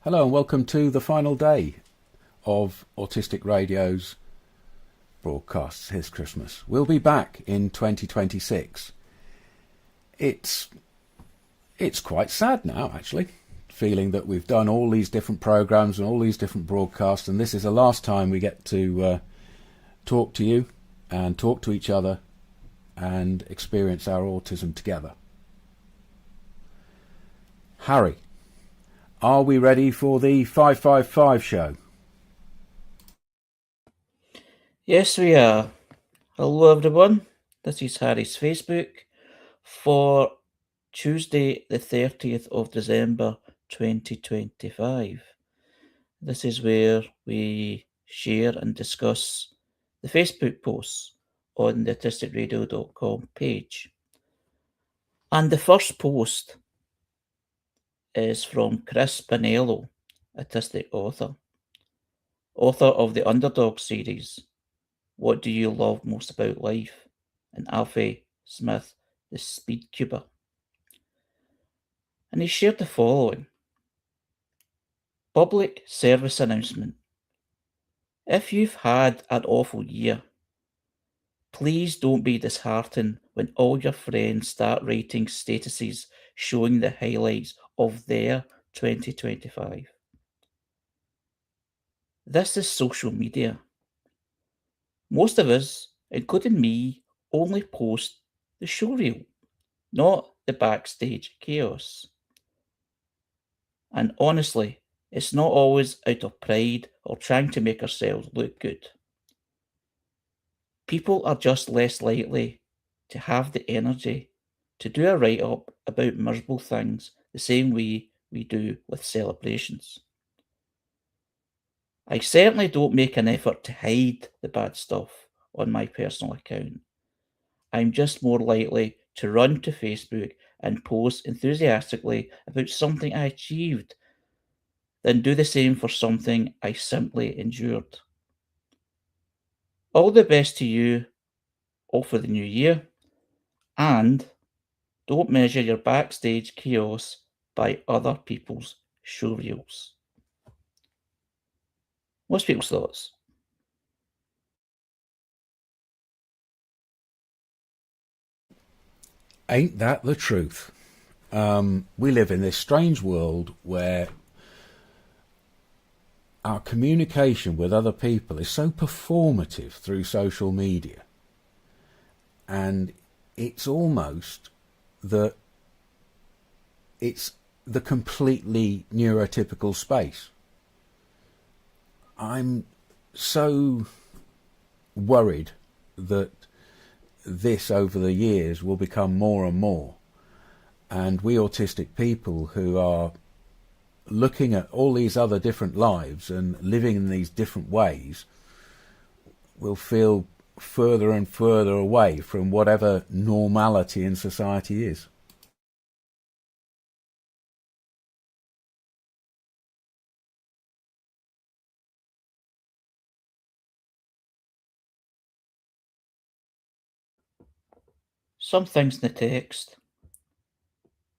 Hello and welcome to the final day of Autistic Radio's broadcasts. Here's Christmas. We'll be back in 2026. It's quite sad now, actually, feeling that we've done all these different programs and all these different broadcasts, and this is the last time we get to talk to you and talk to each other and experience our autism together. Harry, are we ready for the 555 show? Yes, we are. Hello, everyone. This is Harry's Facebook for Tuesday, the 30th of December 2025. This is where we share and discuss the Facebook posts on the autisticradio.com page. And the first post is from Chris Bonello, autistic author of the Underdog series. What do you love most about life? And Alfie Smith, the Speed Cuber. And he shared the following. Public service announcement. If you've had an awful year, please don't be disheartened when all your friends start writing statuses showing the highlights of their 2025. This is social media. Most of us, including me, only post the showreel, not the backstage chaos. And honestly, it's not always out of pride or trying to make ourselves look good. People are just less likely to have the energy to do a write-up about miserable things the same way we do with celebrations. I certainly don't make an effort to hide the bad stuff on my personal account. I'm just more likely to run to Facebook and post enthusiastically about something I achieved than do the same for something I simply endured. All the best to you all for the new year, and don't measure your backstage chaos by other people's showreels. What's people's thoughts? Ain't that the truth? We live in this strange world where our communication with other people is so performative through social media, and it's almost that it's the completely neurotypical space. I'm so worried that this over the years will become more and more, and we autistic people who are looking at all these other different lives and living in these different ways will feel further and further away from whatever normality in society is. Some things in the text.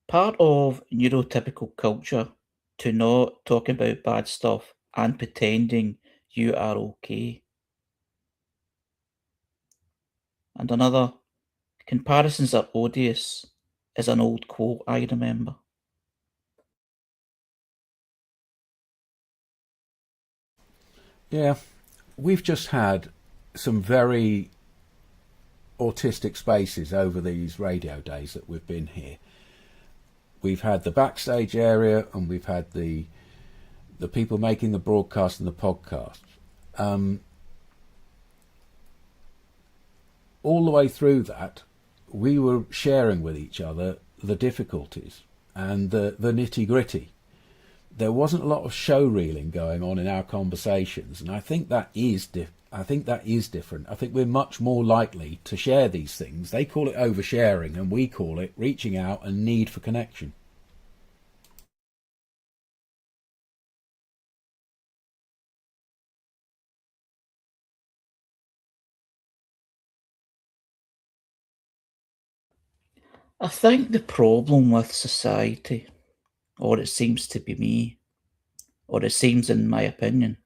Part of neurotypical culture to not talk about bad stuff and pretending you are okay. And another, comparisons are odious, is an old quote I remember. Yeah, we've just had some very autistic spaces over these radio days that we've been here. We've had the backstage area, and we've had the people making the broadcast and the podcast. All the way through that, we were sharing with each other the difficulties and the nitty gritty. There wasn't a lot of show reeling going on in our conversations, and I think that is different. I think we're much more likely to share these things. They call it oversharing, and we call it reaching out and need for connection. I think the problem with society, or it seems to be me, or it seems in my opinion,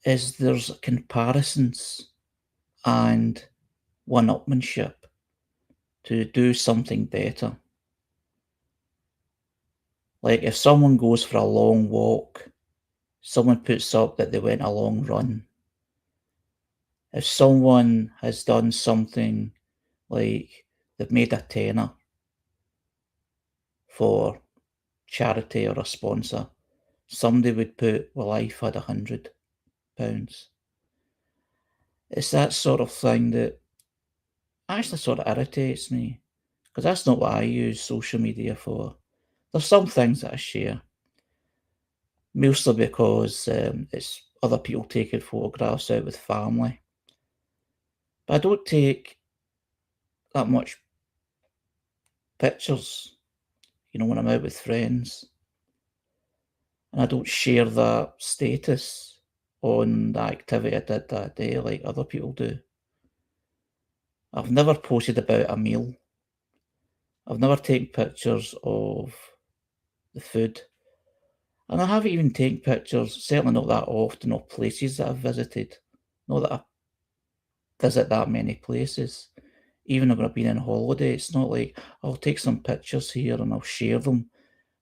is there's comparisons and one-upmanship to do something better. Like if someone goes for a long walk, someone puts up that they went a long run. If someone has done something like they've made a tenner for charity or a sponsor, somebody would put, well, I've had £100. It's that sort of thing that actually sort of irritates me, because that's not what I use social media for. There's some things that I share, mostly because it's other people taking photographs out with family. But I don't take that much pictures, when I'm out with friends. And I don't share that status on the activity I did that day like other people do. I've never posted about a meal. I've never taken pictures of the food. And I haven't even taken pictures, certainly not that often, of places that I've visited. Not that I visit that many places. Even when I've been on holiday, it's not like I'll take some pictures here and I'll share them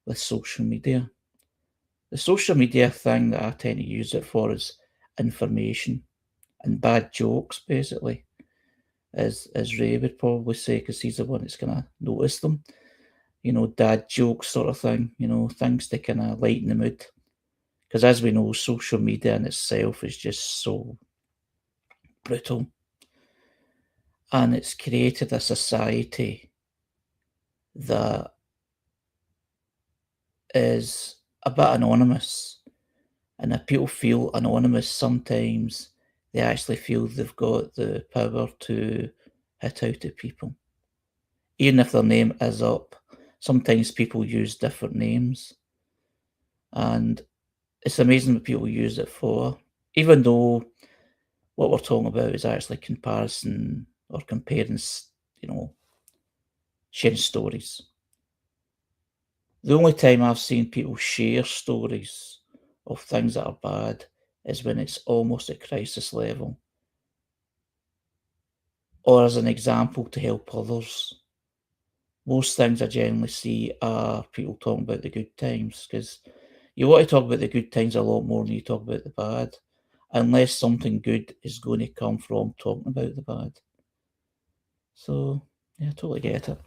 with social media. The social media thing that I tend to use it for is information and bad jokes, basically, as Ray would probably say, because he's the one that's going to notice them. Dad jokes sort of thing, things to kind of lighten the mood. Because as we know, social media in itself is just so brutal. And it's created a society that is a bit anonymous. And if people feel anonymous, sometimes they actually feel they've got the power to hit out at people. Even if their name is up, sometimes people use different names. And it's amazing what people use it for, even though what we're talking about is actually comparison or comparing, sharing stories. The only time I've seen people share stories of things that are bad is when it's almost at crisis level, or as an example to help others. Most things I generally see are people talking about the good times, because you want to talk about the good times a lot more than you talk about the bad, unless something good is going to come from talking about the bad. So, yeah, I totally get it.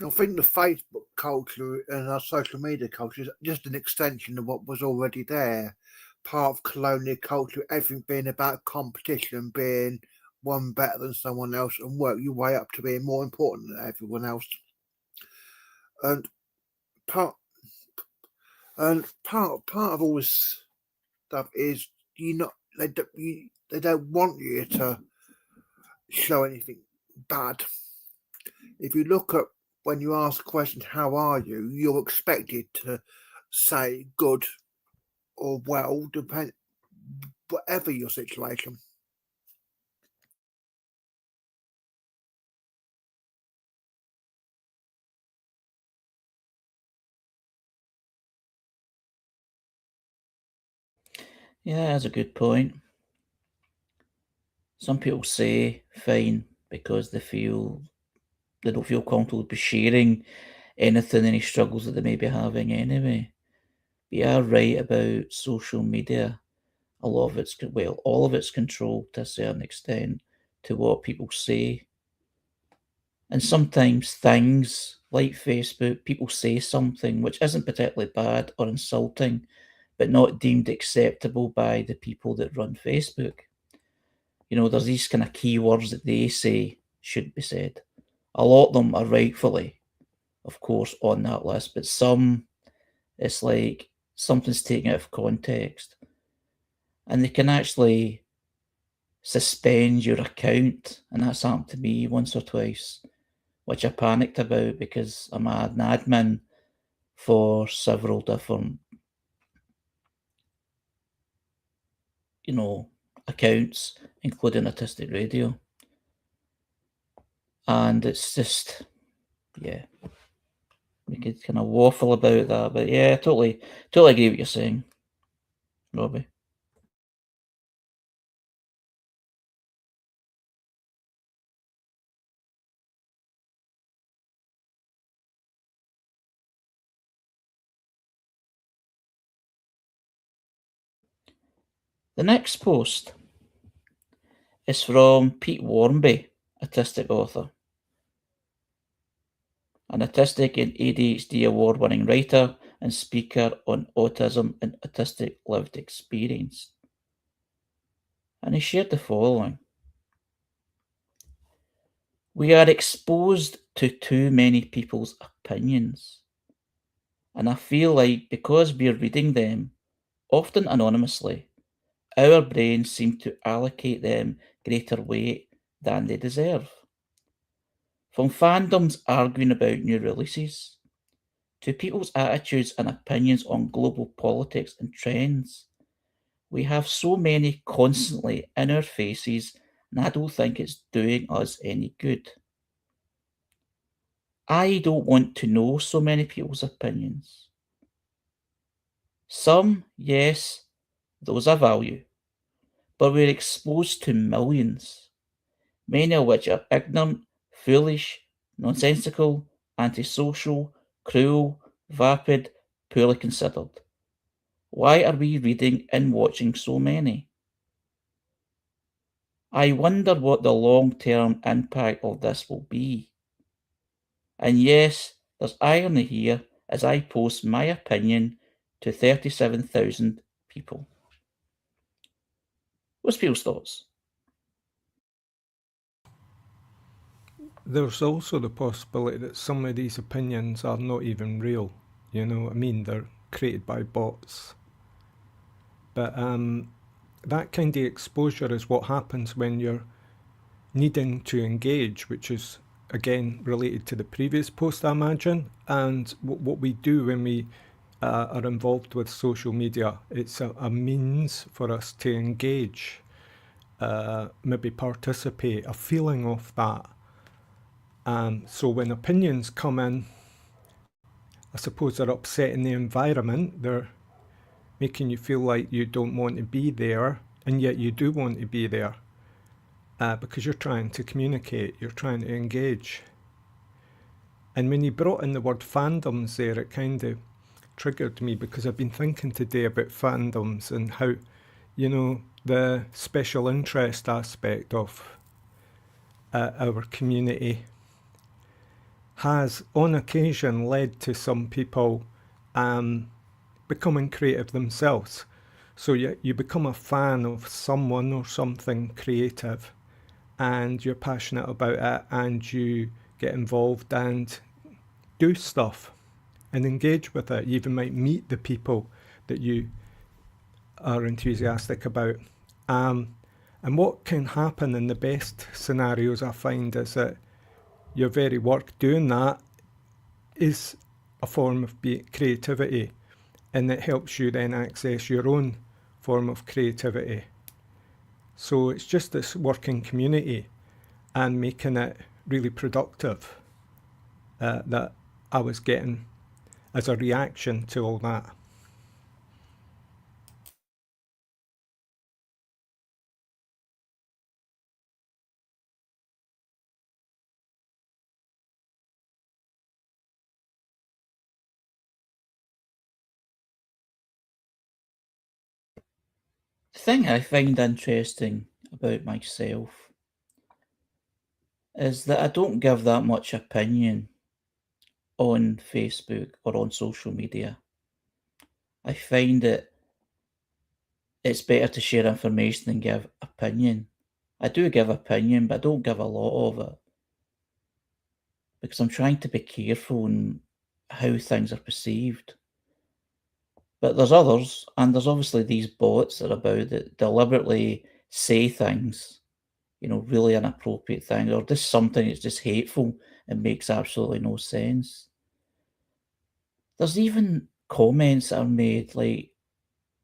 I think the Facebook culture and our social media culture is just an extension of what was already there. Part of colonial culture, everything being about competition, being one better than someone else, and work your way up to being more important than everyone else. And part part of all this stuff is they don't want you to show anything bad. If you look at when you ask a question, how are you? You're expected to say good or well, depend whatever your situation. Yeah, that's a good point. Some people say fine because they don't feel comfortable with sharing anything, any struggles that they may be having anyway. But you are right about social media. A lot of all of it's controlled to a certain extent to what people say. And sometimes things like Facebook, people say something which isn't particularly bad or insulting, but not deemed acceptable by the people that run Facebook. There's these kind of keywords that they say shouldn't be said. A lot of them are rightfully, of course, on that list, but some, it's like something's taken out of context. And they can actually suspend your account. And that's happened to me once or twice, which I panicked about because I'm an admin for several different, accounts, including Autistic Radio. And it's just, yeah, we could kind of waffle about that, but yeah, totally agree what you're saying, Robbie. The next post is from Pete Warmby, autistic author. An autistic and ADHD award-winning writer and speaker on autism and autistic lived experience. And he shared the following. We are exposed to too many people's opinions. And I feel like because we're reading them, often anonymously, our brains seem to allocate them greater weight than they deserve. From fandoms arguing about new releases, to people's attitudes and opinions on global politics and trends, we have so many constantly in our faces, and I don't think it's doing us any good. I don't want to know so many people's opinions. Some, yes, those I value, but we're exposed to millions, many of which are ignorant, foolish, nonsensical, antisocial, cruel, vapid, poorly considered. Why are we reading and watching so many? I wonder what the long-term impact of this will be. And yes, there's irony here as I post my opinion to 37,000 people. What's people's thoughts? There's also the possibility that some of these opinions are not even real. You know what I mean? They're created by bots. But that kind of exposure is what happens when you're needing to engage, which is, again, related to the previous post, I imagine. And what we do when we are involved with social media, it's a means for us to engage, maybe participate, a feeling of that. So when opinions come in, I suppose they're upsetting the environment. They're making you feel like you don't want to be there, and yet you do want to be there because you're trying to communicate, you're trying to engage. And when you brought in the word fandoms there, it kind of triggered me because I've been thinking today about fandoms and how, you know, the special interest aspect of our community has on occasion led to some people becoming creative themselves. So you become a fan of someone or something creative and you're passionate about it and you get involved and do stuff and engage with it. You even might meet the people that you are enthusiastic about. And what can happen in the best scenarios, I find, is that your very work doing that is a form of creativity, and it helps you then access your own form of creativity. So it's just this working community and making it really productive that I was getting as a reaction to all that. The thing I find interesting about myself is that I don't give that much opinion on Facebook or on social media. I find that it's better to share information than give opinion. I do give opinion, but I don't give a lot of it because I'm trying to be careful in how things are perceived. But there's others, and there's obviously these bots that are about that deliberately say things, you know, really inappropriate things, or just something that's just hateful and makes absolutely no sense. There's even comments that are made, like,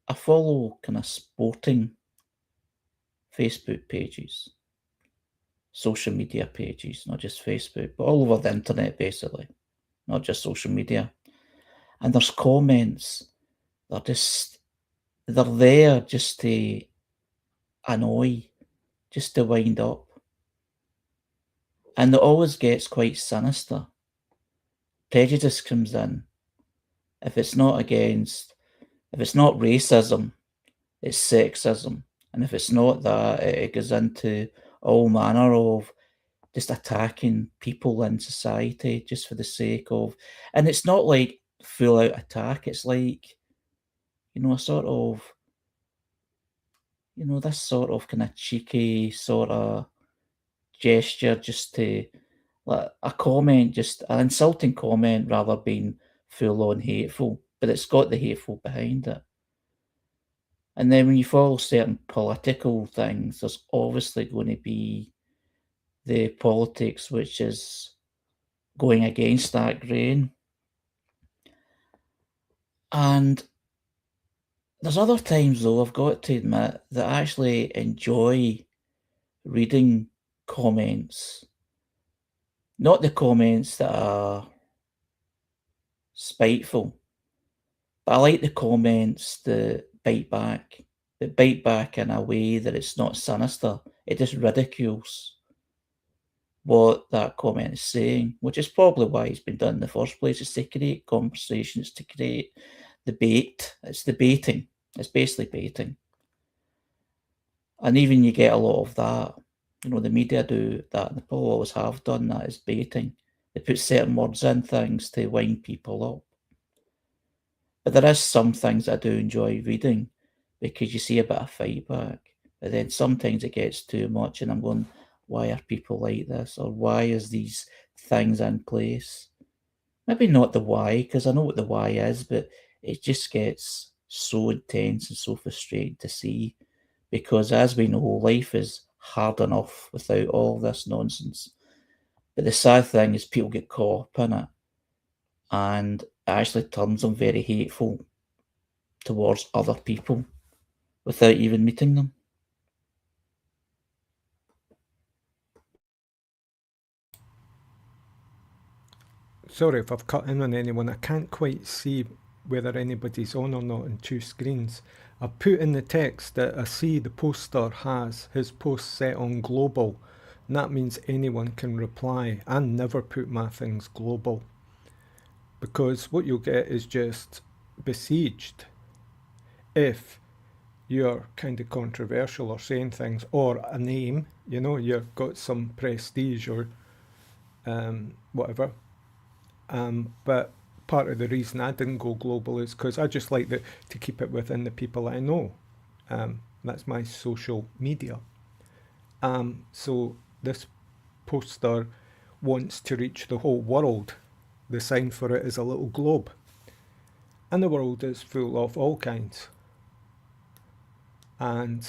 I follow kind of sporting Facebook pages. social media pages, not just Facebook, but all over the internet, basically, not just social media. And there's comments. They're there just to annoy, just to wind up. And it always gets quite sinister. Prejudice comes in. If it's not racism, it's sexism. And if it's not that, it goes into all manner of just attacking people in society just for the sake of, and it's not like full out attack. It's like, a sort of, this sort of kind of cheeky sort of gesture just to, like a comment, just an insulting comment rather being full on hateful, but it's got the hateful behind it. And then when you follow certain political things, there's obviously going to be the politics which is going against that grain. And there's other times, though, I've got to admit, that I actually enjoy reading comments. Not the comments that are spiteful, but I like the comments that bite back in a way that it's not sinister. It just ridicules what that comment is saying, which is probably why it's been done in the first place, is to create conversations, to create debate. It's debating. It's basically baiting. And even you get a lot of that. The media do that, and they probably always have done that, is baiting. They put certain words in things to wind people up. But there is some things I do enjoy reading because you see a bit of fight back. But then sometimes it gets too much and I'm going, why are people like this? Or why is these things in place? Maybe not the why, because I know what the why is, but it just gets so intense and so frustrating to see. Because as we know, life is hard enough without all this nonsense. But the sad thing is people get caught up in it. And it actually turns them very hateful towards other people without even meeting them. Sorry if I've cut in on anyone. I can't quite see whether anybody's on or not on two screens. I've put in the text that I see the poster has his post set on global, and that means anyone can reply. I never put my things global, because what you'll get is just besieged if you're kind of controversial or saying things, or a name, you've got some prestige or whatever. But part of the reason I didn't go global is because I just like to keep it within the people I know. That's my social media. So this poster wants to reach the whole world. The sign for it is a little globe. And the world is full of all kinds. And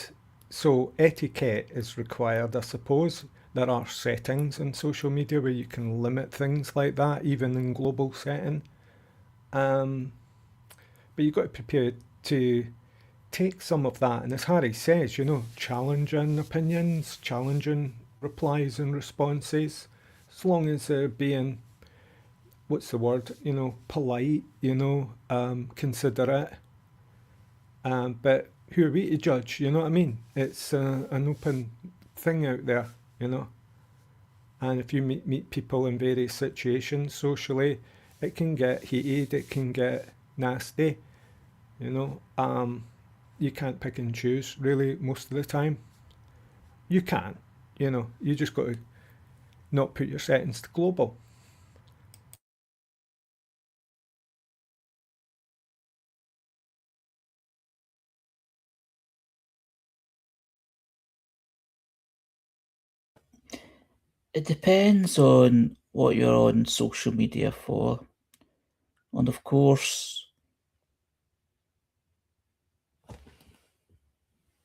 so etiquette is required, I suppose. There are settings in social media where you can limit things like that, even in global setting. But you've got to prepare to take some of that. And as Harry says, challenging opinions, challenging replies and responses, as long as they're being, what's the word, polite, considerate. But who are we to judge? You know what I mean? It's an open thing out there, And if you meet people in various situations socially, it can get heated, it can get nasty, You can't pick and choose, really, most of the time. You can, you just got to not put your settings to global. It depends on what you're on social media for. And of course,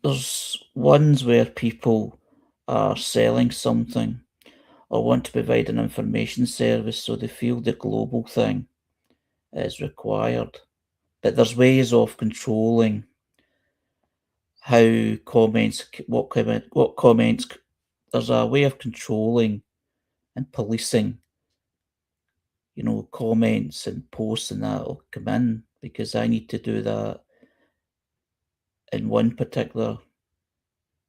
there's ones where people are selling something or want to provide an information service, so they feel the global thing is required. But there's ways of controlling how comments, what comments there's a way of controlling and policing, comments and posts and that will come in, because I need to do that in one particular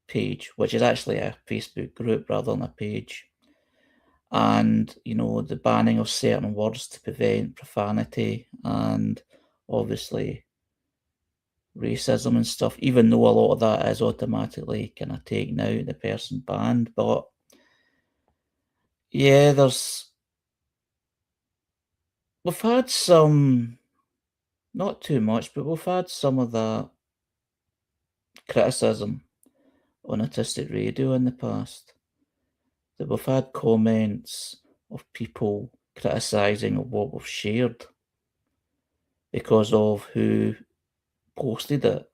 page, which is actually a Facebook group rather than a page. And, the banning of certain words to prevent profanity and obviously racism and stuff, even though a lot of that is automatically kind of taken out, the person banned. But yeah, we've had some, not too much, but we've had some of that criticism on autistic radio in the past. That we've had comments of people criticising of what we've shared because of who posted it.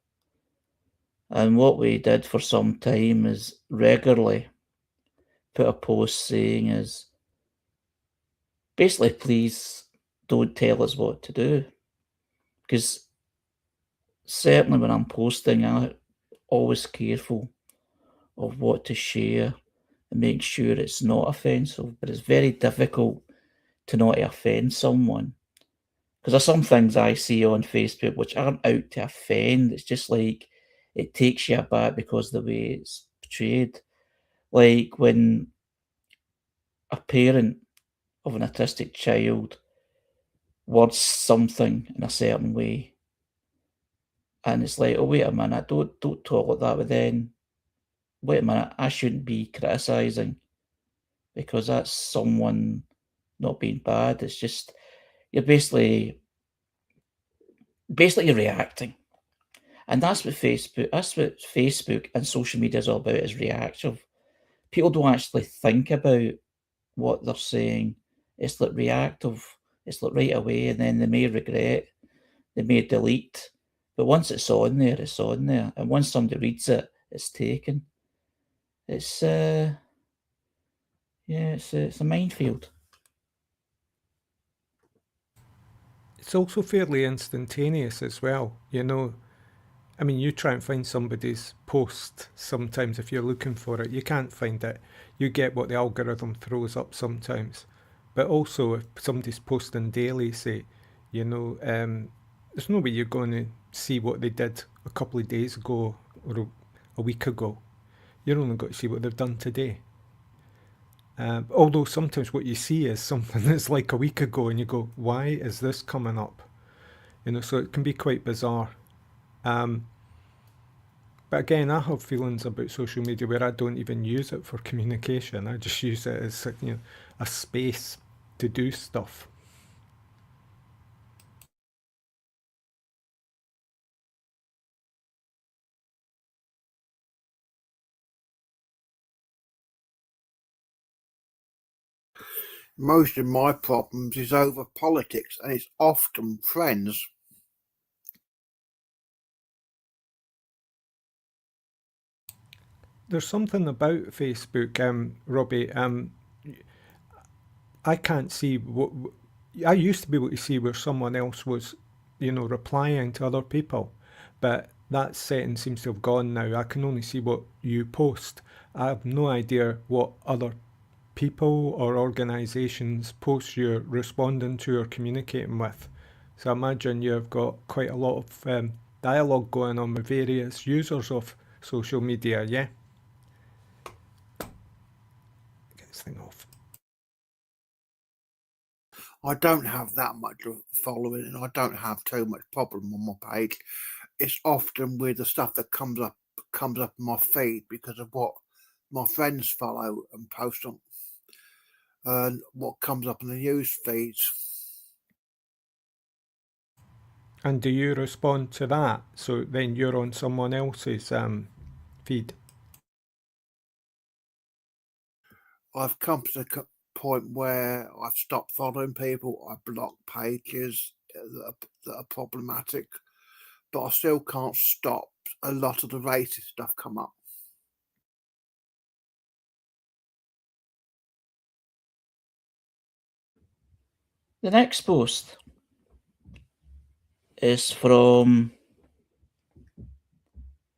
And what we did for some time is regularly put a post saying is basically, please don't tell us what to do. Because certainly when I'm posting, I'm always careful of what to share and make sure it's not offensive. But it's very difficult to not offend someone. Because there's some things I see on Facebook which aren't out to offend. It's just like it takes you aback because of the way it's portrayed. Like when a parent of an autistic child words something in a certain way, and it's like, oh, wait a minute, don't talk like that, but then, wait a minute, I shouldn't be criticising because that's someone not being bad. It's just, you're basically you're reacting. And that's what Facebook and social media is all about, is reactive. People don't actually think about what they're saying. It's like reactive. It's like right away, and then they may regret, they may delete. But once it's on there, it's on there. And once somebody reads it, it's taken. It's it's a minefield. It's also fairly instantaneous as well, I mean, you try and find somebody's post sometimes if you're looking for it. You can't find it. You get what the algorithm throws up sometimes. But also, if somebody's posting daily, say, there's no way you're going to see what they did a couple of days ago or a week ago. You're only got to see what they've done today. Although sometimes what you see is something that's like a week ago and you go, why is this coming up? So it can be quite bizarre. But again, I have feelings about social media where I don't even use it for communication. I just use it as a space to do stuff. Most of my problems is over politics, and it's often friends. There's something about Facebook, Robbie. I can't see what I used to be able to see where someone else was, replying to other people, but that setting seems to have gone now. I can only see what you post. I have no idea what other people or organisations posts you're responding to or communicating with. So I imagine you've got quite a lot of dialogue going on with various users of social media, yeah? Get this thing off. I don't have that much following, and I don't have too much problem on my page. It's often with the stuff that comes up in my feed because of what my friends follow and post on, and what comes up in the news feeds. And do you respond to that? So then you're on someone else's feed? I've come to the point where I've stopped following people. I block pages that are problematic, but I still can't stop a lot of the racist stuff come up. The next post is from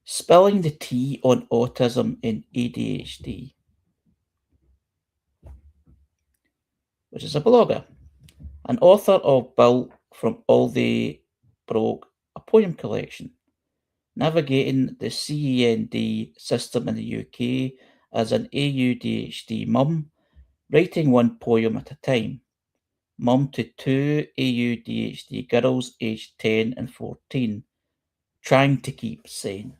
Spilling the Tea on Autism in ADHD. which is a blogger, an author of Built from All They Broke, a poem collection, navigating the CEND system in the UK as an AUDHD mum, writing one poem at a time. Mum to two AUDHD girls aged 10 and 14, trying to keep sane.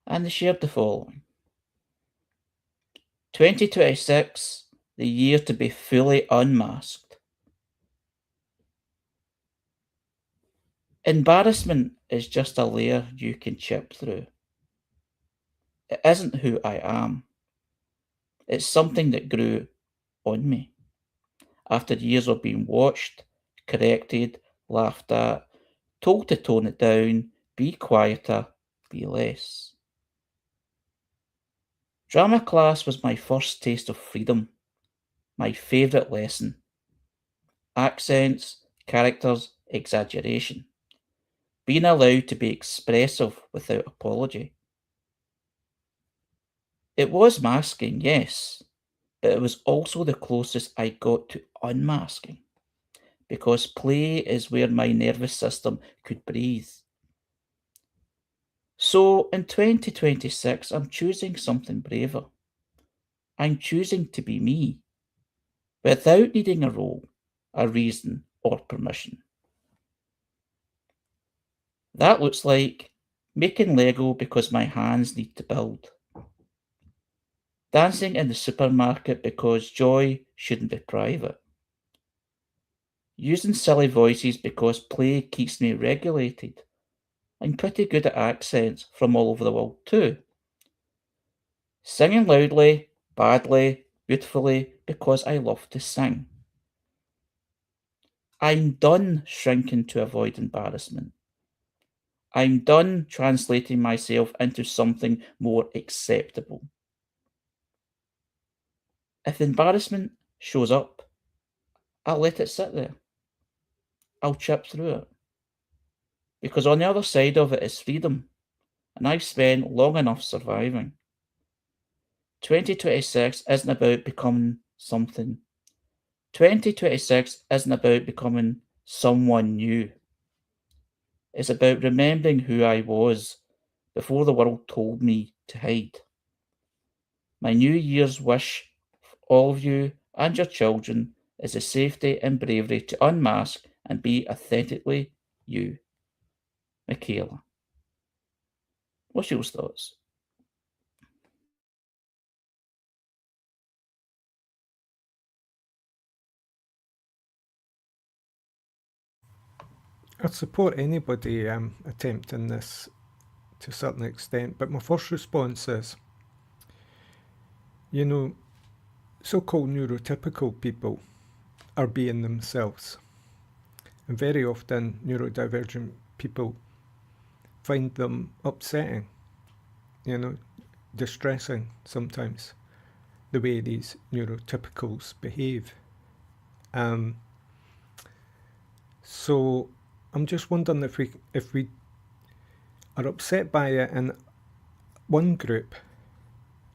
And they shared the following. 2026, the year to be fully unmasked. Embarrassment is just a layer you can chip through. It isn't who I am. It's something that grew on me. After years of being watched, corrected, laughed at, told to tone it down, be quieter, be less. Drama class was my first taste of freedom, my favourite lesson. Accents, characters, exaggeration. Being allowed to be expressive without apology. It was masking, yes, but it was also the closest I got to unmasking, because play is where my nervous system could breathe. So in 2026, I'm choosing something braver. I'm choosing to be me, without needing a role, a reason, or permission. That looks like making Lego because my hands need to build. Dancing in the supermarket because joy shouldn't be private. Using silly voices because play keeps me regulated. I'm pretty good at accents from all over the world too. Singing loudly, badly, beautifully because I love to sing. I'm done shrinking to avoid embarrassment. I'm done translating myself into something more acceptable. If embarrassment shows up, I'll let it sit there. I'll chip through it. Because on the other side of it is freedom, and I've spent long enough surviving. 2026 isn't about becoming something. 2026 isn't about becoming someone new. It's about remembering who I was before the world told me to hide. My New Year's wish for all of you and your children is the safety and bravery to unmask and be authentically you. Michaela. What's your thoughts? I'd support anybody attempting this to a certain extent, but my first response is, you know, so-called neurotypical people are being themselves. And very often neurodivergent people find them upsetting, you know, distressing sometimes, the way these neurotypicals behave. So I'm just wondering if we are upset by it in one group,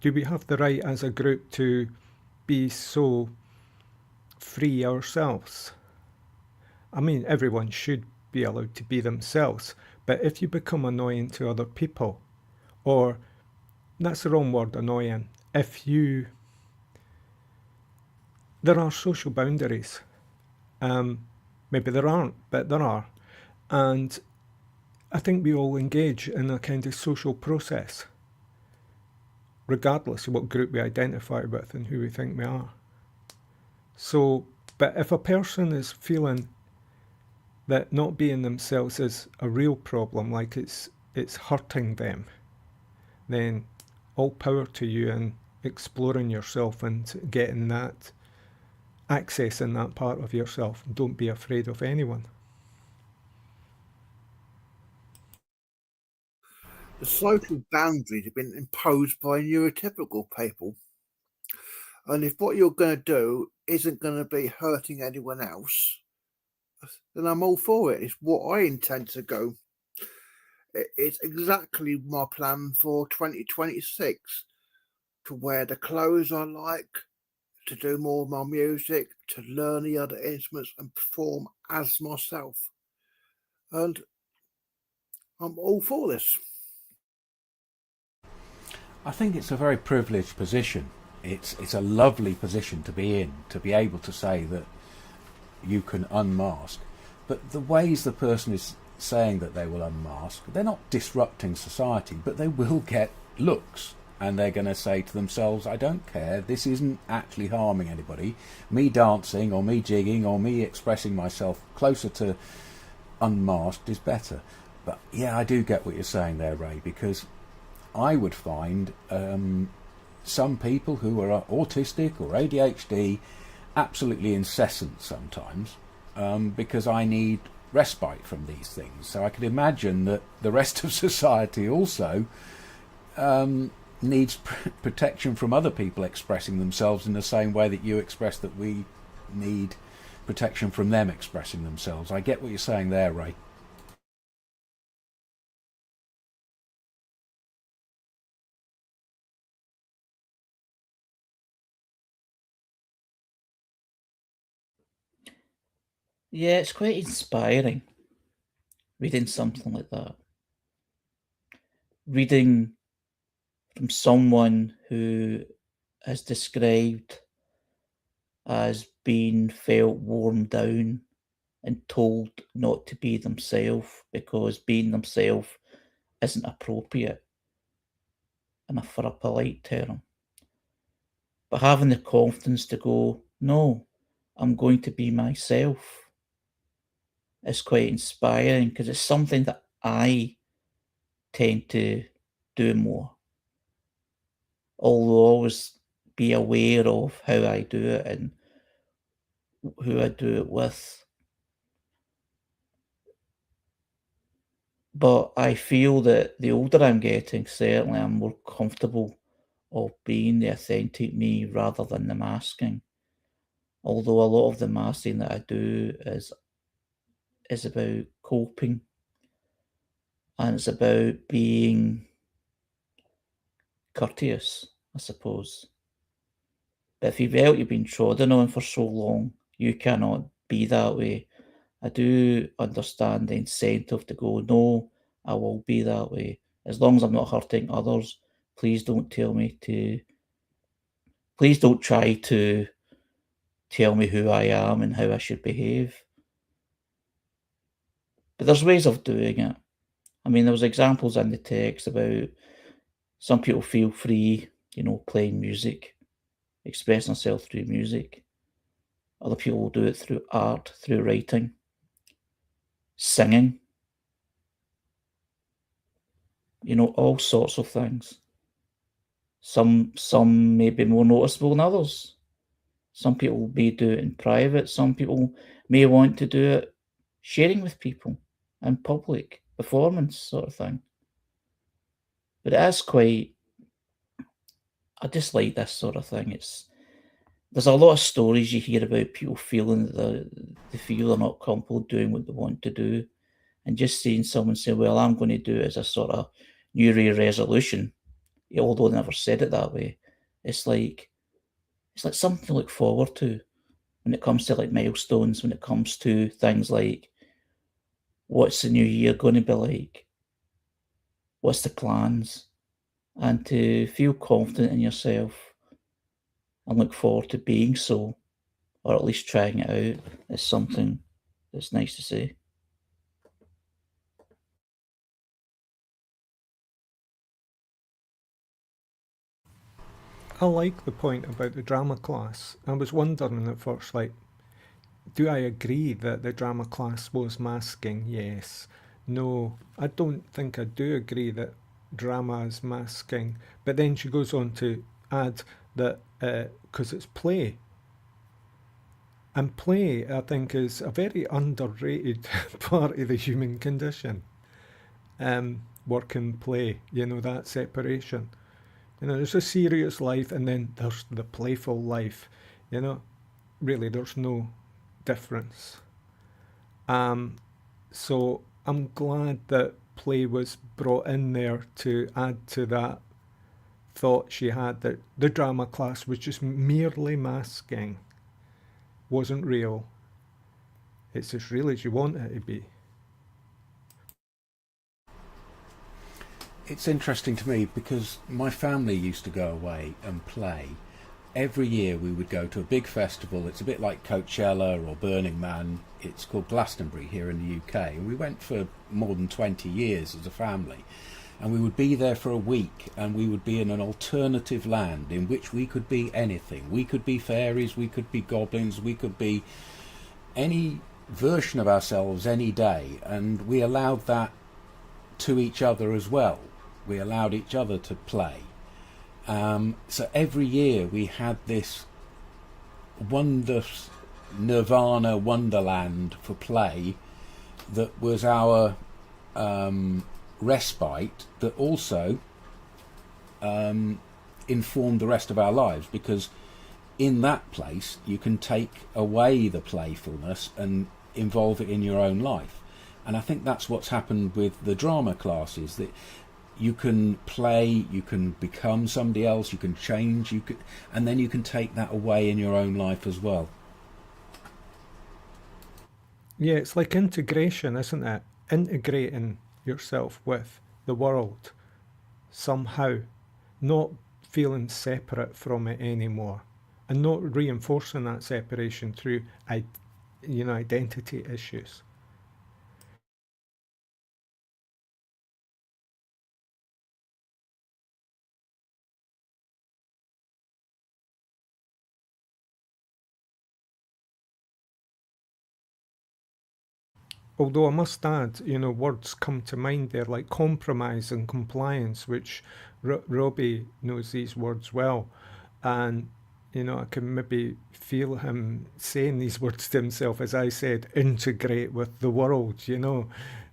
do we have the right as a group to be so free ourselves? I mean, everyone should be allowed to be themselves, but if you become annoying to other people, or that's the wrong word, annoying, there are social boundaries. Maybe there aren't, but there are. And I think we all engage in a kind of social process, regardless of what group we identify with and who we think we are. So, but if a person is feeling that not being themselves is a real problem, like it's hurting them, then all power to you in exploring yourself and getting that, accessing that part of yourself. Don't be afraid of anyone. The social boundaries have been imposed by neurotypical people. And if what you're going to do isn't going to be hurting anyone else, then I'm all for it. It's what I intend to go. It's exactly my plan for 2026, to wear the clothes I like, to do more of my music, to learn the other instruments and perform as myself. And I'm all for this. I think it's a very privileged position. It's a lovely position to be in, to be able to say that you can unmask. But the ways the person is saying that they will unmask, they're not disrupting society, but they will get looks. And they're going to say to themselves, I don't care, this isn't actually harming anybody. Me dancing or me jigging or me expressing myself closer to unmasked is better. But yeah, I do get what you're saying there, Ray, because I would find some people who are autistic or ADHD absolutely incessant sometimes, because I need respite from these things. So I can imagine that the rest of society also needs protection from other people expressing themselves in the same way that you express that we need protection from them expressing themselves. I get what you're saying there, Ray. Yeah, it's quite inspiring reading something like that. Reading from someone who is described as being felt worn down and told not to be themselves because being themselves isn't appropriate, and for a polite term. But having the confidence to go, no, I'm going to be myself, is quite inspiring because it's something that I tend to do more. Although always be aware of how I do it and who I do it with. But I feel that the older I'm getting, certainly I'm more comfortable of being the authentic me rather than the masking. Although a lot of the masking that I do is about coping, and it's about being courteous, I suppose. But if you felt you've been trodden on for so long, you cannot be that way. I do understand the incentive to go, no, I will be that way. As long as I'm not hurting others, please don't please don't try to tell me who I am and how I should behave. But there's ways of doing it. I mean, there was examples in the text about some people feel free, playing music, expressing themselves through music. Other people will do it through art, through writing, singing, all sorts of things. Some may be more noticeable than others. Some people may do it in private. Some people may want to do it sharing with people in public, performance sort of thing. But it is quite, I just like this sort of thing. There's a lot of stories you hear about people feeling that they feel they're not comfortable doing what they want to do. And just seeing someone say, well, I'm going to do it as a sort of New Year resolution, although they never said it that way. It's like something to look forward to when it comes to like milestones, when it comes to things like what's the new year going to be like? What's the plans? And to feel confident in yourself and look forward to being so, or at least trying it out, is something that's nice to see. I like the point about the drama class. I was wondering at first, like, do I agree that the drama class was masking? Yes. No, I don't think I do agree that drama is masking. But then she goes on to add that because it's play. And play, I think, is a very underrated part of the human condition. Work and play, that separation. There's a serious life and then there's the playful life. Really, there's no difference. So I'm glad that play was brought in there to add to that thought she had that the drama class was just merely masking, wasn't real. It's as real as you want it to be. It's interesting to me because my family used to go away and play. Every year we would go to a big festival. It's a bit like Coachella or Burning Man. It's called Glastonbury here in the UK. And we went for more than 20 years as a family. And we would be there for a week, and we would be in an alternative land in which we could be anything. We could be fairies, we could be goblins, we could be any version of ourselves any day. And we allowed that to each other as well. We allowed each other to play. So every year we had this wondrous nirvana wonderland for play that was our respite, that also informed the rest of our lives, because in that place you can take away the playfulness and involve it in your own life. And I think that's what's happened with the drama classes, that you can play, you can become somebody else, you can change, and then you can take that away in your own life as well. Yeah, it's like integration, isn't it? Integrating yourself with the world somehow, not feeling separate from it anymore, and not reinforcing that separation through identity issues. Although I must add, words come to mind there like compromise and compliance, which Robbie knows these words well. And, I can maybe feel him saying these words to himself, as I said, integrate with the world,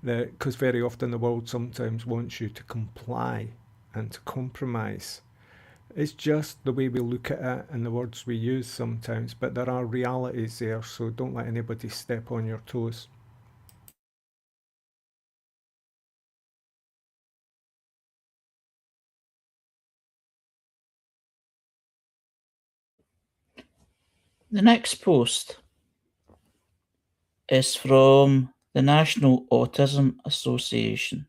because very often the world sometimes wants you to comply and to compromise. It's just the way we look at it and the words we use sometimes, but there are realities there, so don't let anybody step on your toes. The next post is from the National Autism Association.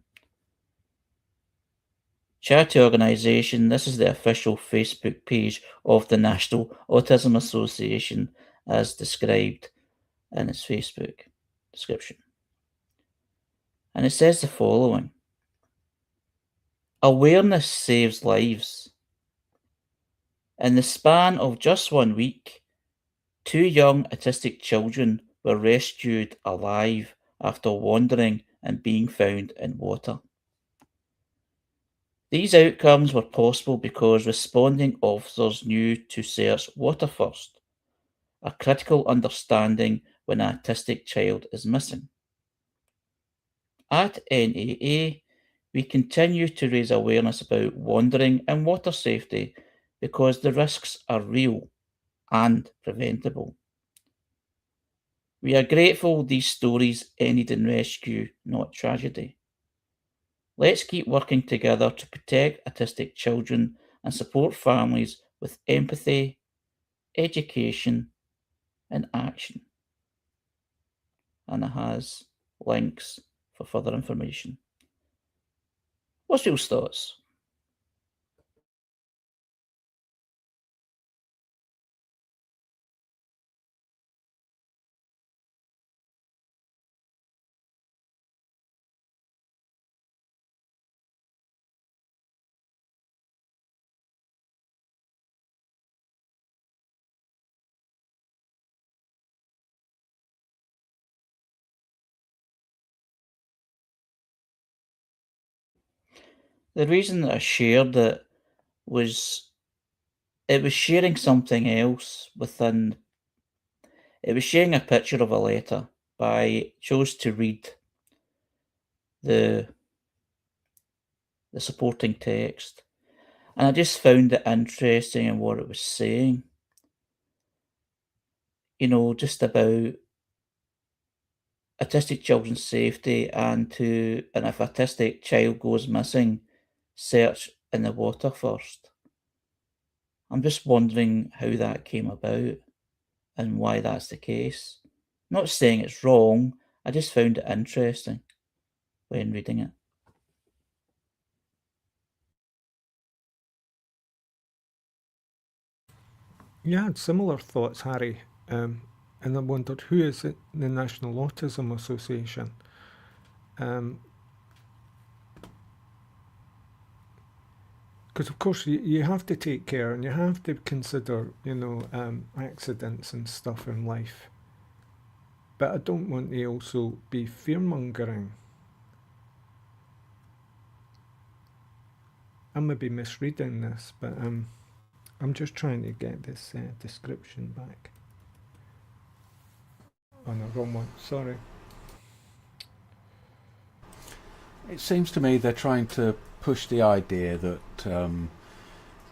Charity organisation. This is the official Facebook page of the National Autism Association as described in its Facebook description. And it says the following: awareness saves lives. In the span of just 1 week, 2 young autistic children were rescued alive after wandering and being found in water. These outcomes were possible because responding officers knew to search water first, a critical understanding when an autistic child is missing. At NAA, we continue to raise awareness about wandering and water safety because the risks are real and preventable. We are grateful these stories ended in rescue, not tragedy. Let's keep working together to protect autistic children and support families with empathy, education, and action. And it has links for further information. What's your thoughts? The reason that I shared it was sharing something else within. It was sharing a picture of a letter, but I chose to read the supporting text, and I just found it interesting in what it was saying. Just about autistic children's safety and if autistic child goes missing, search in the water first. I'm just wondering how that came about and why that's the case. Not saying it's wrong, I just found it interesting when reading it. Yeah, I had similar thoughts, Harry. And I wondered, who is it, the National Autism Association? Because of course you have to take care and you have to consider, accidents and stuff in life. But I don't want to also be fear-mongering. I may be misreading this, but I'm just trying to get this description back. Oh no, wrong one, sorry. It seems to me they're trying to push the idea that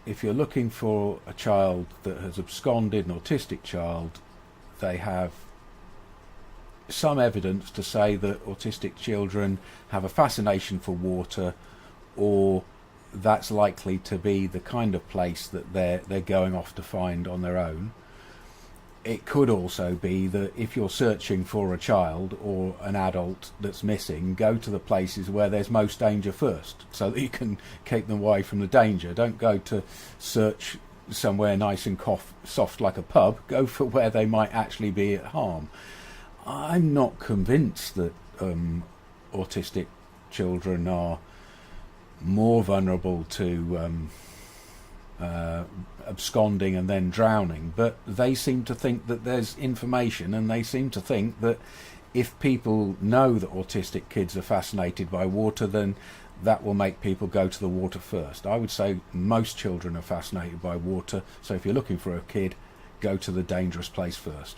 if you're looking for a child that has absconded, an autistic child, they have some evidence to say that autistic children have a fascination for water, or that's likely to be the kind of place that they're going off to find on their own. It could also be that if you're searching for a child or an adult that's missing, go to the places where there's most danger first, so that you can keep them away from the danger. Don't go to search somewhere nice and soft like a pub. Go for where they might actually be at harm. I'm not convinced that autistic children are more vulnerable to absconding and then drowning, but they seem to think that there's information, and they seem to think that if people know that autistic kids are fascinated by water, then that will make people go to the water first. I would say most children are fascinated by water, so if you're looking for a kid, go to the dangerous place first.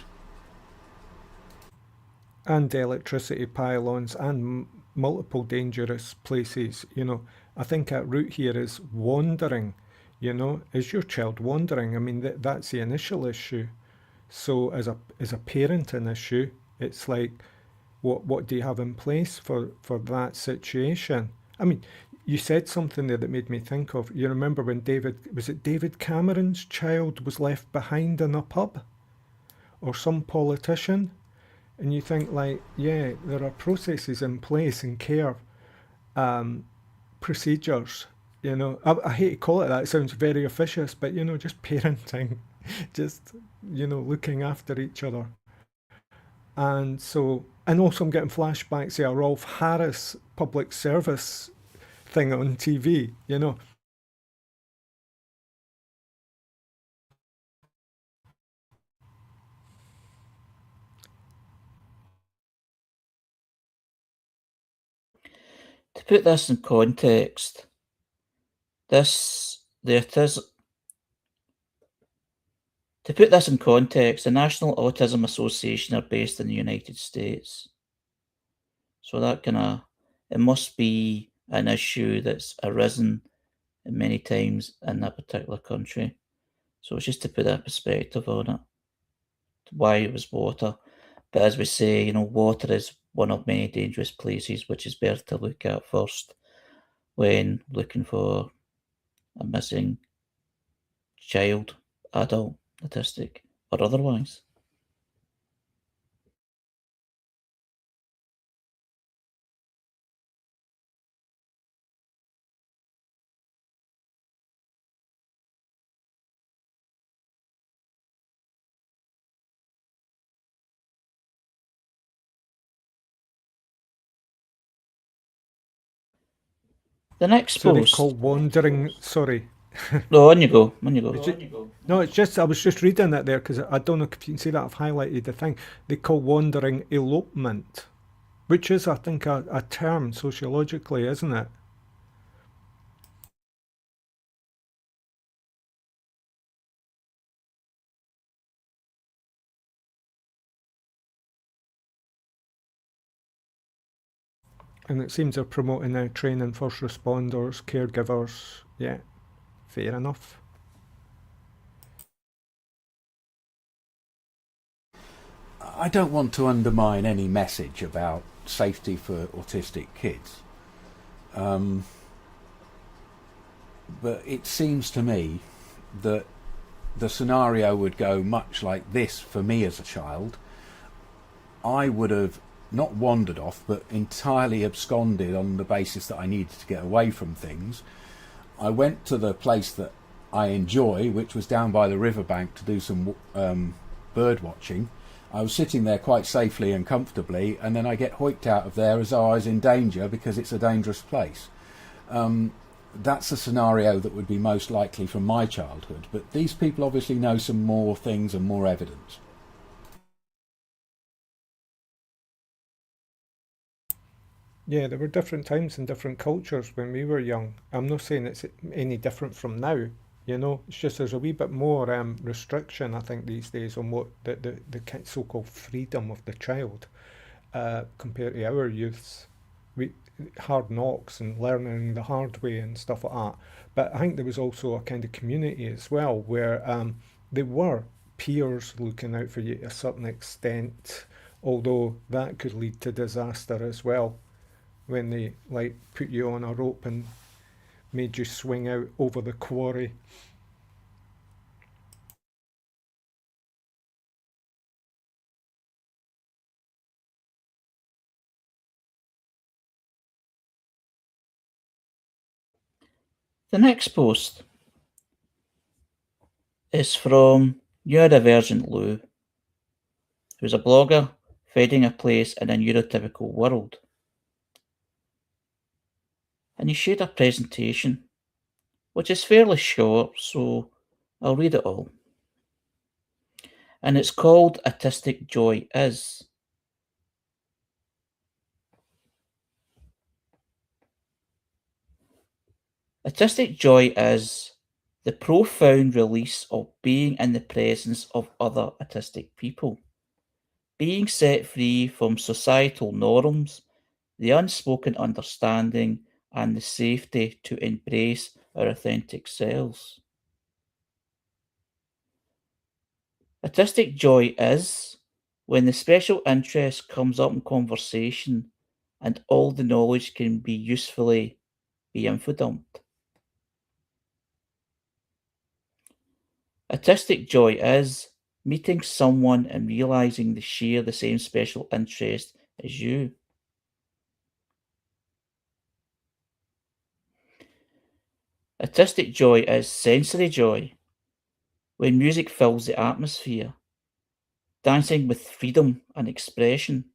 And electricity pylons and multiple dangerous places. I think at root here is wandering. Is your child wandering? I mean, that's the initial issue. So as a parenting issue, it's like, what do you have in place for that situation? I mean, you said something there that made me think of, you remember when David Cameron's child was left behind in a pub? Or some politician? And you think, like, yeah, there are processes in place and care procedures. I hate to call it that, it sounds very officious, but just parenting, just looking after each other. And also I'm getting flashbacks to a Rolf Harris public service thing on TV. To put this in context, the National Autism Association are based in the United States. So that it must be an issue that's arisen many times in that particular country. So it's just to put that perspective on it, why it was water. But as we say, water is one of many dangerous places, which is better to look at first when looking for a missing child, adult, autistic, or otherwise. The next So they post. call wandering, sorry. No, on you go. No, it's just, I was just reading that there because I don't know if you can see that I've highlighted the thing. They call wandering elopement, which is, I think, a term sociologically, isn't it? And it seems they're promoting now training first responders, caregivers. Yeah, fair enough. I don't want to undermine any message about safety for autistic kids. But it seems to me that the scenario would go much like this for me as a child. I would have not wandered off, but entirely absconded on the basis that I needed to get away from things. I went to the place that I enjoy, which was down by the riverbank, to do some bird watching. I was sitting there quite safely and comfortably, and then I get hoiked out of there as though I was in danger because it's a dangerous place. That's a scenario that would be most likely from my childhood, but these people obviously know some more things and more evidence. Yeah, there were different times and different cultures when we were young. I'm not saying it's any different from now, you know. It's just there's a wee bit more restriction, I think, these days on what the so-called freedom of the child compared to our youths. We hard knocks and learning the hard way and stuff like that. But I think there was also a kind of community as well where there were peers looking out for you to a certain extent, although that could lead to disaster as well when they like put you on a rope and made you swing out over the quarry. The next post is from Neurodivergent Lou, who's a blogger finding a place in a neurotypical world. And he shared a presentation, which is fairly short, so I'll read it all. And it's called Autistic Joy Is. Autistic joy is the profound release of being in the presence of other autistic people, being set free from societal norms, the unspoken understanding, and the safety to embrace our authentic selves. Autistic joy is when the special interest comes up in conversation and all the knowledge can be usefully be infodumped. Autistic joy is meeting someone and realizing they share the same special interest as you. Autistic joy is sensory joy, when music fills the atmosphere, dancing with freedom and expression,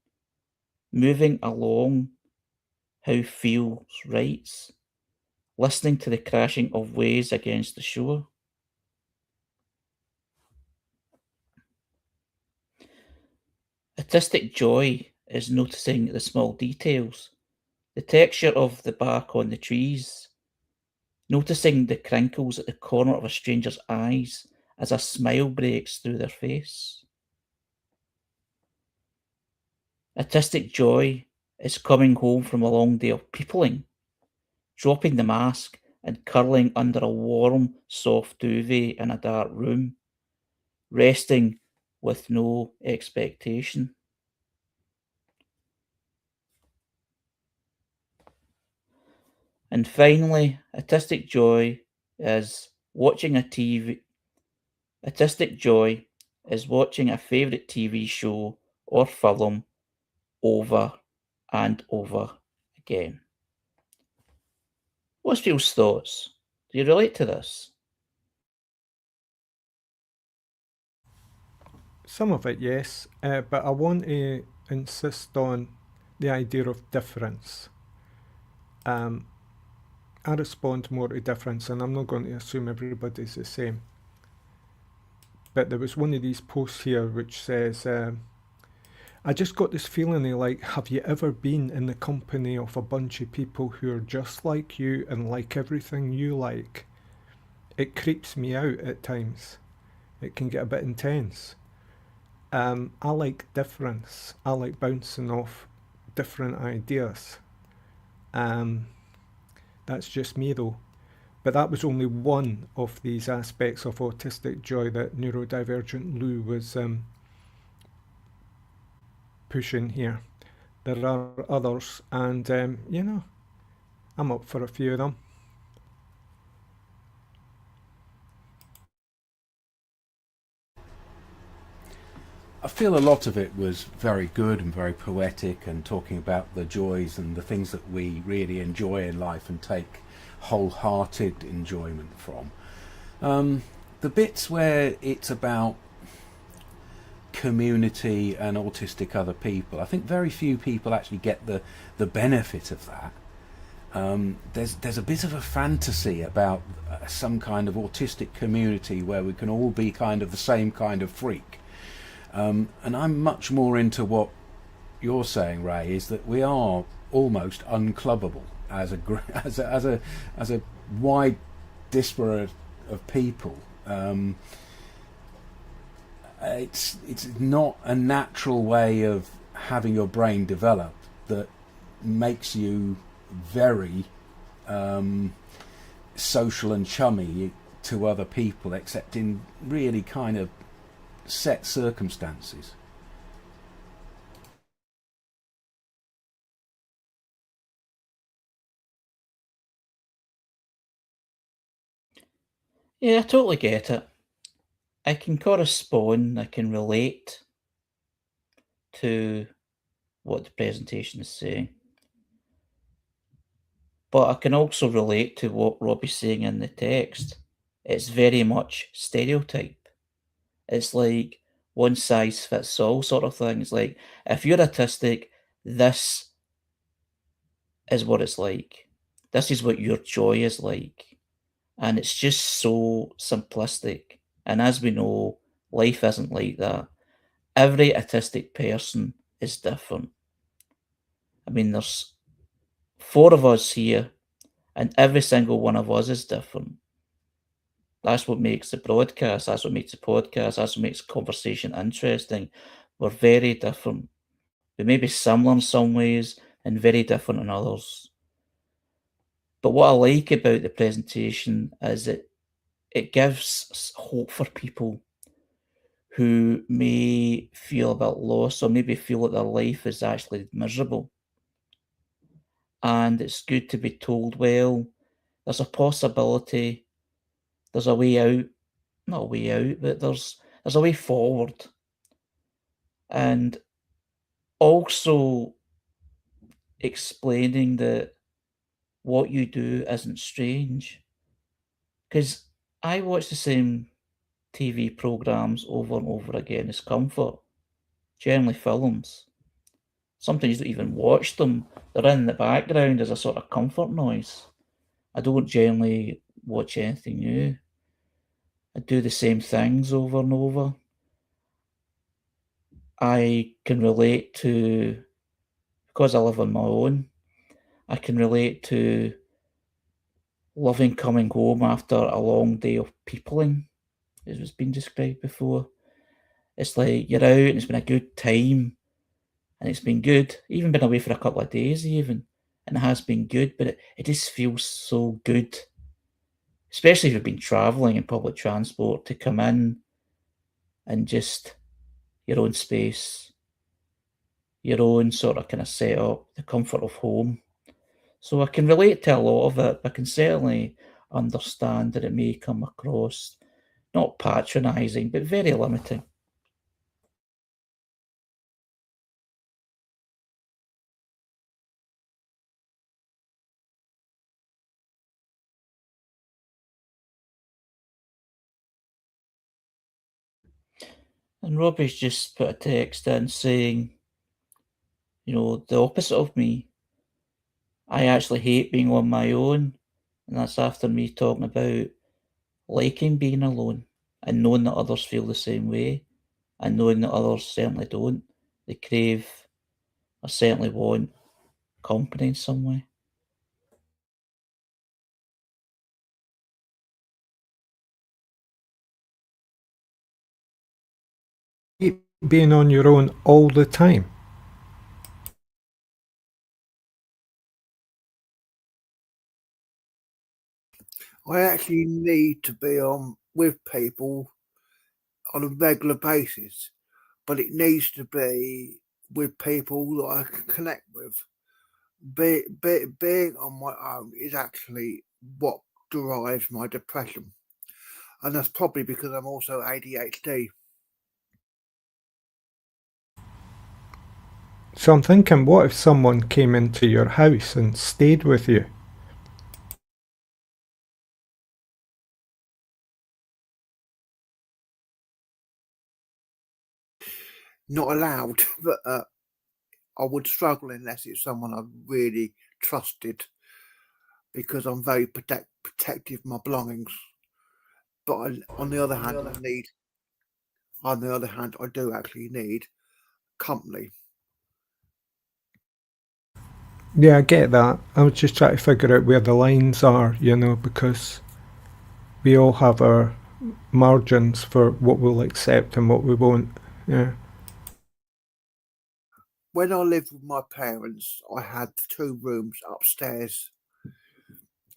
moving along how feels right, listening to the crashing of waves against the shore. Autistic joy is noticing the small details, the texture of the bark on the trees, noticing the crinkles at the corner of a stranger's eyes as a smile breaks through their face. Autistic joy is coming home from a long day of peopling, dropping the mask and curling under a warm, soft duvet in a dark room, resting with no expectation. And finally, autistic joy is watching a TV. Autistic joy is watching a favourite TV show or film over and over again. What's Phil's thoughts? Do you relate to this? Some of it, yes, but I want to insist on the idea of difference. I respond more to difference, and I'm not going to assume everybody's the same. But there was one of these posts here which says, I just got this feeling of like, have you ever been in the company of a bunch of people who are just like you and like everything you like? It creeps me out at times. It can get a bit intense. I like difference. I like bouncing off different ideas. That's just me though. But that was only one of these aspects of autistic joy that neurodivergent Lou was pushing here. There are others, and I'm up for a few of them. I feel a lot of it was very good and very poetic, and talking about the joys and the things that we really enjoy in life and take wholehearted enjoyment from. The bits where it's about community and autistic other people, I think very few people actually get the benefit of that. There's a bit of a fantasy about some kind of autistic community where we can all be kind of the same kind of freak. And I'm much more into what you're saying, Ray, is that we are almost unclubbable as a wide disparate of people. It's not a natural way of having your brain develop that makes you very social and chummy to other people, except in really kind of set circumstances. Yeah, I totally get it. I can correspond, I can relate to what the presentation is saying. But I can also relate to what Robbie's saying in the text. It's very much stereotype. It's like one size fits all sort of thing. It's like, if you're autistic, this is what it's like. This is what your joy is like. And it's just so simplistic. And as we know, life isn't like that. Every autistic person is different. I mean, there's 4 of us here, and every single one of us is different. That's what makes the broadcast, that's what makes the podcast, that's what makes conversation interesting. We're very different. We may be similar in some ways and very different in others. But what I like about the presentation is that it gives hope for people who may feel a bit lost or maybe feel that their life is actually miserable. And it's good to be told, well, there's a possibility, there's a way out, not a way out, but there's a way forward. And also explaining that what you do isn't strange. Because I watch the same TV programs over and over again as comfort, generally films. Sometimes you don't even watch them, they're in the background as a sort of comfort noise. I don't generally watch anything new. I do the same things over and over. I can relate to, because I live on my own, I can relate to loving coming home after a long day of peopling, as was been described before. It's like you're out and it's been a good time, and it's been good, even been away for a couple of days even, and it has been good, but it just feels so good, especially if you've been travelling in public transport, to come in and just your own space, your own sort of kind of setup, the comfort of home. So I can relate to a lot of it. I can certainly understand that it may come across not patronising, but very limiting. And Robbie's just put a text in saying, the opposite of me. I actually hate being on my own. And that's after me talking about liking being alone and knowing that others feel the same way and knowing that others certainly don't. They crave or certainly want company in some way. Being on your own all the time. I actually need to be on with people on a regular basis, but it needs to be with people that I can connect with. Being on my own is actually what derives my depression, and that's probably because I'm also ADHD. So I'm thinking, what if someone came into your house and stayed with you? Not allowed, but I would struggle unless it's someone I really trusted, because I'm very protective of my belongings. But on the other hand, I do actually need company. Yeah, I get that. I was just trying to figure out where the lines are, because we all have our margins for what we'll accept and what we won't. Yeah. When I lived with my parents, I had 2 rooms upstairs.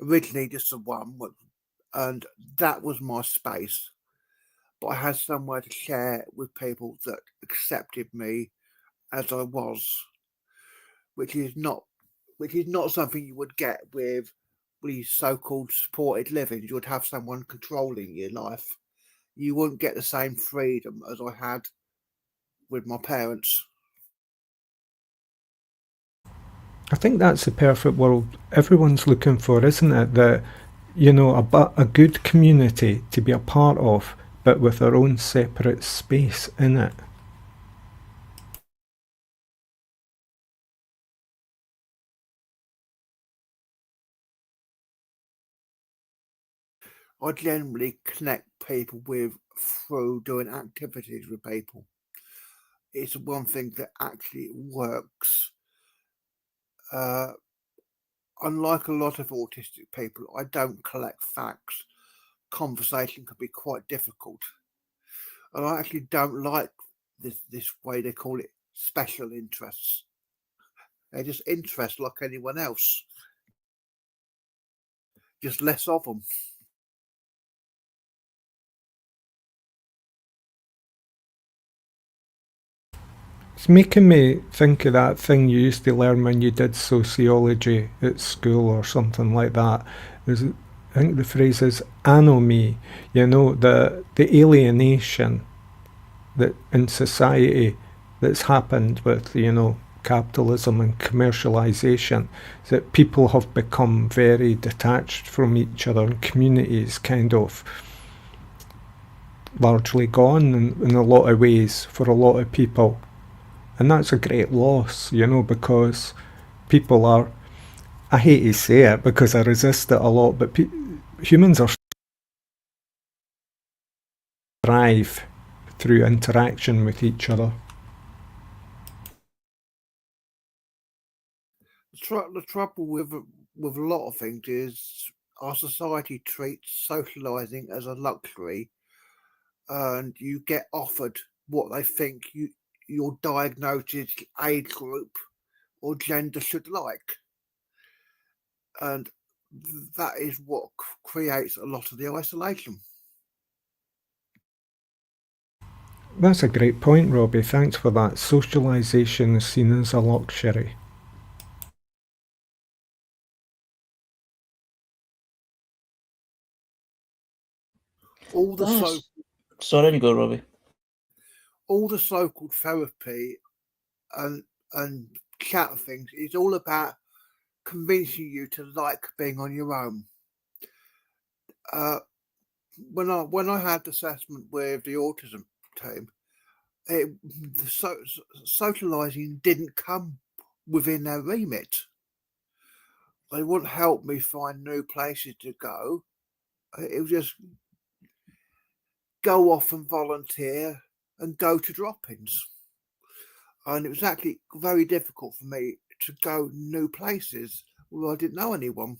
Originally, just the one, and that was my space. But I had somewhere to share with people that accepted me as I was, which is not something you would get with these so-called supported living. You would have someone controlling your life. You wouldn't get the same freedom as I had with my parents. I think that's the perfect world everyone's looking for, isn't it? That, a good community to be a part of, but with their own separate space in it. I generally connect people through doing activities with people. It's one thing that actually works. Unlike a lot of autistic people, I don't collect facts. Conversation can be quite difficult. And I actually don't like this way they call it special interests. They're just interests like anyone else, just less of them. It's making me think of that thing you used to learn when you did sociology at school or something like that. I think the phrase is anomie, the alienation that in society that's happened with, capitalism and commercialization, that people have become very detached from each other and communities kind of largely gone in a lot of ways for a lot of people. And that's a great loss, because people are, I hate to say it because I resist it a lot, but humans are thrive through interaction with each other. The trouble with a lot of things is our society treats socializing as a luxury, and you get offered what they think your diagnosed age group or gender should like, and that is what creates a lot of the isolation. That's a great point, Robbie. Thanks for that. Socialisation is seen as a luxury. All the so Sorry, you go, Robbie. all the so-called therapy and chat things is all about convincing you to like being on your own. When I had the assessment with the autism team, socializing didn't come within their remit. They wouldn't help me find new places to go. It was just go off and volunteer and go to drop-ins. And it was actually very difficult for me to go new places where I didn't know anyone.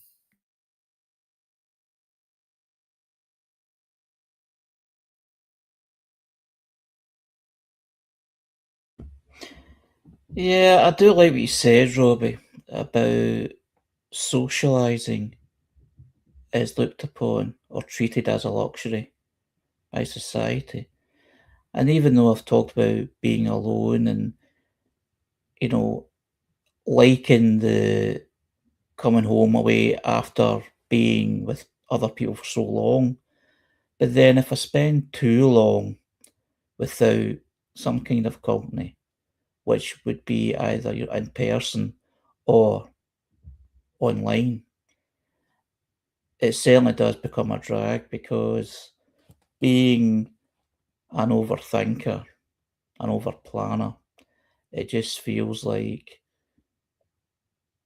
Yeah, I do like what you said, Robbie, about socialising is looked upon or treated as a luxury by society. And even though I've talked about being alone and, liking the coming home away after being with other people for so long, but then if I spend too long without some kind of company, which would be either you're in person or online, it certainly does become a drag, because being an overthinker, an overplanner, it just feels like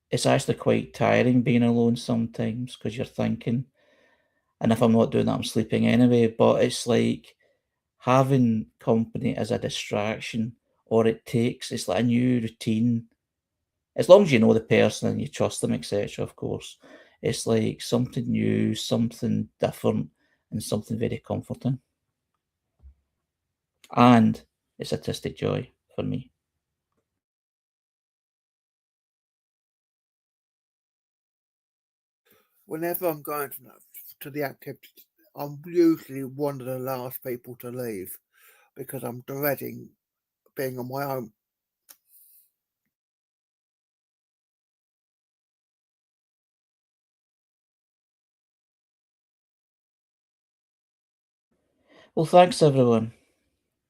it's actually quite tiring being alone sometimes, because you're thinking, and if I'm not doing that, I'm sleeping anyway. But it's like having company as a distraction, or it's like a new routine. As long as you know the person and you trust them, etc., of course, it's like something new, something different, and something very comforting. And it's artistic joy for me. Whenever I'm going to the activity, I'm usually one of the last people to leave because I'm dreading being on my own. Well, thanks everyone.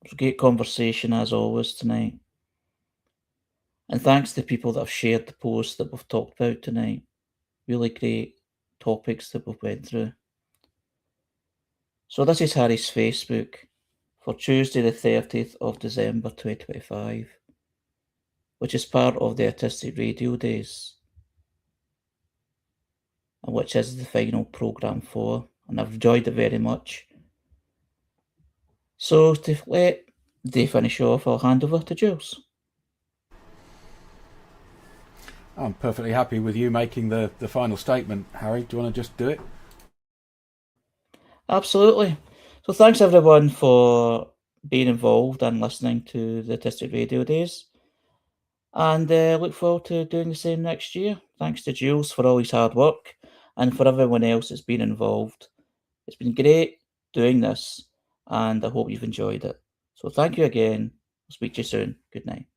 It was a great conversation as always tonight. And thanks to the people that have shared the posts that we've talked about tonight. Really great topics that we've went through. So this is Harry's Facebook for Tuesday the 30th of December 2025, which is part of the Autistic Radio Days, and which is the final programme for, and I've enjoyed it very much. So to let the day finish off, I'll hand over to Jules. I'm perfectly happy with you making the final statement, Harry. Do you want to just do it? Absolutely. So thanks everyone for being involved and listening to the Autistic Radio Days. And look forward to doing the same next year. Thanks to Jules for all his hard work, and for everyone else that's been involved. It's been great doing this, and I hope you've enjoyed it. So thank you again. I'll speak to you soon. Good night.